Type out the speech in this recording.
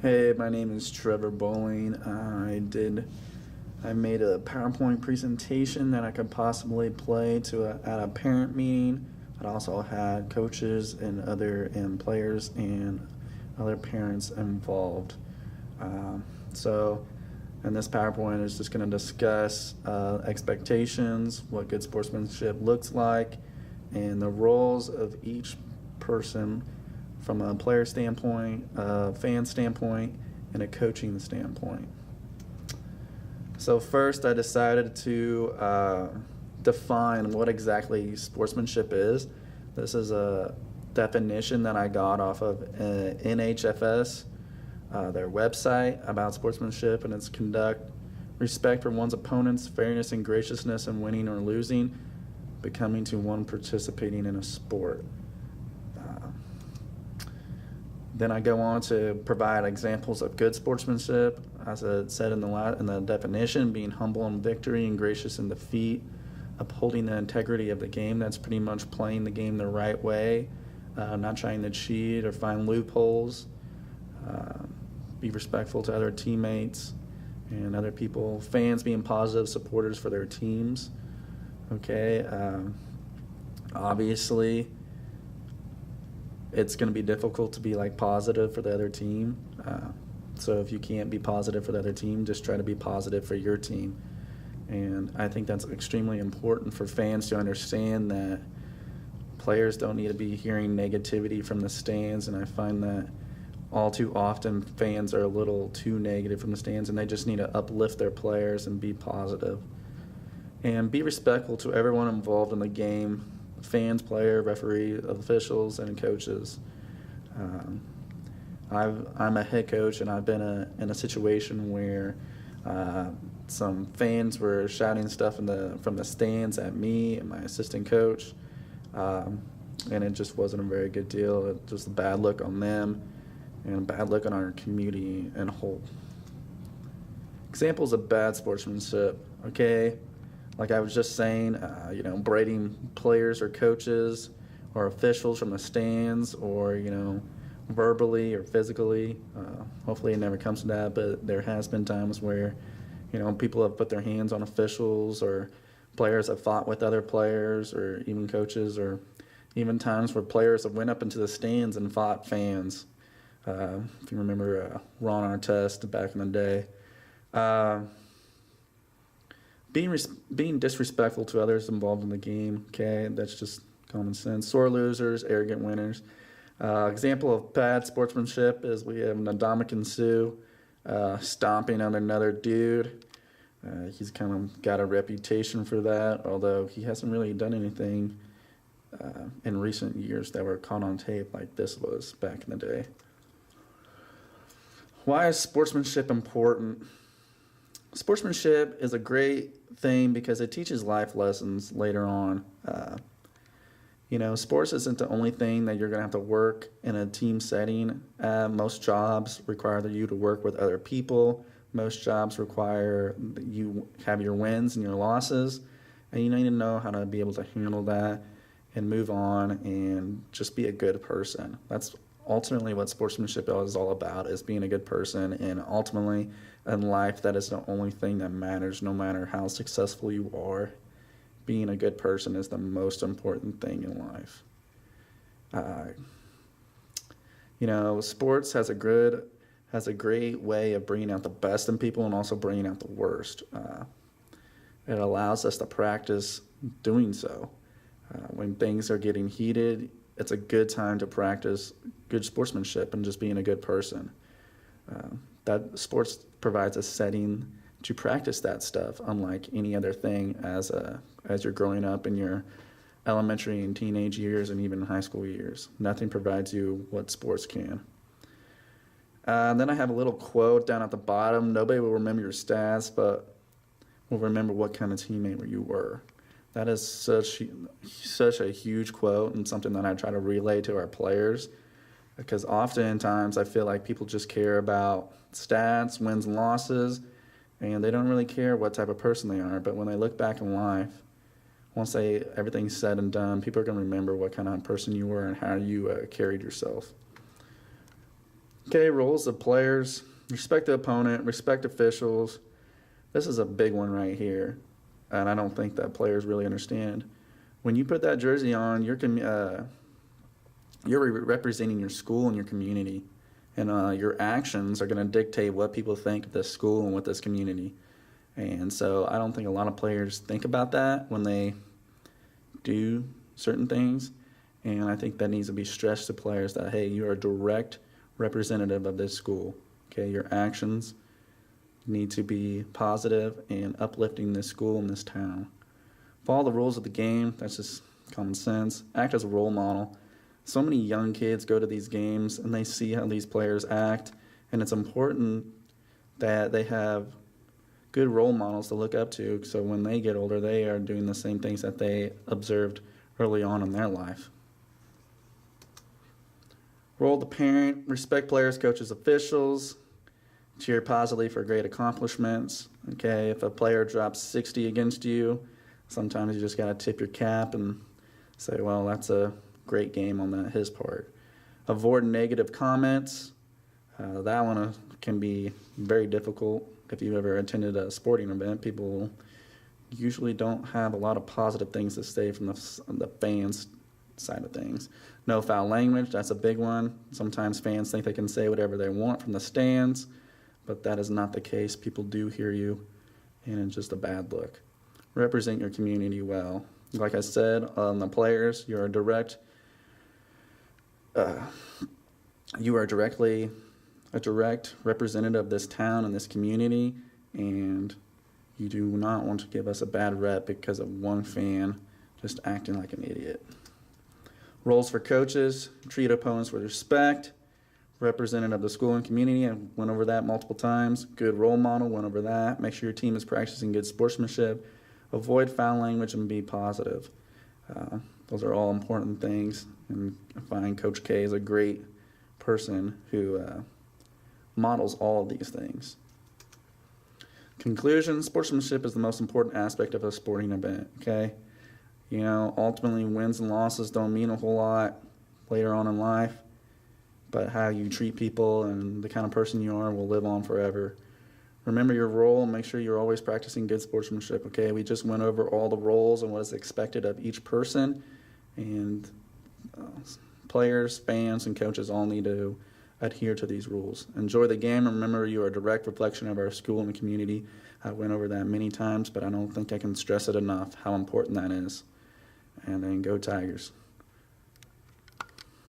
Hey, my name is Trevor Bowling. I made a PowerPoint presentation that I could possibly play at a parent meeting. It also had coaches and players and other parents involved. So, and this PowerPoint is just going to discuss expectations, what good sportsmanship looks like, and the roles of each person from a player standpoint, a fan standpoint, and a coaching standpoint. So first, I decided to define what exactly sportsmanship is. This is a definition that I got off of NHFS, their website about sportsmanship, and it's conduct, respect for one's opponents, fairness and graciousness in winning or losing, becoming to one participating in a sport. Then I go on to provide examples of good sportsmanship, as it said in the definition, being humble in victory and gracious in defeat, upholding the integrity of the game. That's pretty much playing the game the right way, not trying to cheat or find loopholes. Be respectful to other teammates and other people. Fans being positive supporters for their teams. Okay, obviously it's going to be difficult to be like positive for the other team. So if you can't be positive for the other team, just try to be positive for your team. And I think that's extremely important for fans to understand that players don't need to be hearing negativity from the stands. And I find that all too often fans are a little too negative from the stands, and they just need to uplift their players and be positive. And be respectful to everyone involved in the game, fans, player, referee, officials, and coaches. I'm a head coach, and I've been in a situation where some fans were shouting stuff from the stands at me and my assistant coach, and it just wasn't a very good deal. It was just a bad look on them and a bad look on our community in whole. Examples of bad sportsmanship, okay? Like I was just saying, berating players or coaches or officials from the stands, or, verbally or physically. Hopefully it never comes to that, but there has been times where, people have put their hands on officials, or players have fought with other players, or even coaches, or even times where players have went up into the stands and fought fans. If you remember Ron Artest back in the day. Being disrespectful to others involved in the game, okay, that's just common sense. Sore losers, arrogant winners. Example of bad sportsmanship is we have Ndamukong Suh stomping on another dude. He's kind of got a reputation for that, although he hasn't really done anything in recent years that were caught on tape like this was back in the day. Why is sportsmanship important? Sportsmanship is a great thing because it teaches life lessons later on. Sports isn't the only thing that you're going to have to work in a team setting. Most jobs require you to work with other people. Most jobs require that you have your wins and your losses, and you need to know how to be able to handle that and move on and just be a good person. That's ultimately what sportsmanship is all about, is being a good person. And ultimately in life, that is the only thing that matters, no matter how successful you are. Being a good person is the most important thing in life. Sports has a great way of bringing out the best in people and also bringing out the worst. It allows us to practice doing so. When things are getting heated, it's a good time to practice good sportsmanship and just being a good person. That sports provides a setting to practice that stuff, unlike any other thing as you're growing up in your elementary and teenage years and even high school years. Nothing provides you what sports can. Then I have a little quote down at the bottom. Nobody will remember your stats, but will remember what kind of teammate you were. That is such a huge quote, and something that I try to relay to our players, because oftentimes I feel like people just care about stats, wins and losses, and they don't really care what type of person they are. But when they look back in life, once everything's said and done, people are going to remember what kind of person you were and how you carried yourself. Okay, roles of players. Respect the opponent, respect officials. This is a big one right here, and I don't think that players really understand. When you put that jersey on, you're representing your school and your community, and your actions are going to dictate what people think of this school and what this community. And so I don't think a lot of players think about that when they do certain things. And I think that needs to be stressed to players that, hey, you are a direct representative of this school. Okay, your actions need to be positive and uplifting this school and this town. Follow the rules of the game. That's just common sense. Act as a role model. So many young kids go to these games and they see how these players act, and it's important that they have good role models to look up to, so when they get older, they are doing the same things that they observed early on in their life. Role of the parent. Respect players, coaches, officials. Cheer positively for great accomplishments. Okay, if a player drops 60 against you, sometimes you just got to tip your cap and say, well, that's a great game on his part. Avoid negative comments. That one can be very difficult. If you've ever attended a sporting event, people usually don't have a lot of positive things to say from the fans' side of things. No foul language, that's a big one. Sometimes fans think they can say whatever they want from the stands, but that is not the case. People do hear you, and it's just a bad look. Represent your community well. Like I said, on the players, you're a direct representative of this town and this community, and you do not want to give us a bad rep because of one fan just acting like an idiot. Roles for coaches. Treat opponents with respect. Representative of the school and community. I went over that multiple times. Good role model. Went over that. Make sure your team is practicing good sportsmanship. Avoid foul language and be positive. Those are all important things, and I find Coach K is a great person who models all of these things. Conclusion, sportsmanship is the most important aspect of a sporting event, okay? You know, ultimately wins and losses don't mean a whole lot later on in life, but how you treat people and the kind of person you are will live on forever. Remember your role and make sure you're always practicing good sportsmanship, okay? We just went over all the roles and what is expected of each person, and players, fans, and coaches all need to adhere to these rules. Enjoy the game. Remember, you are a direct reflection of our school and the community. I went over that many times, but I don't think I can stress it enough how important that is. And then go Tigers.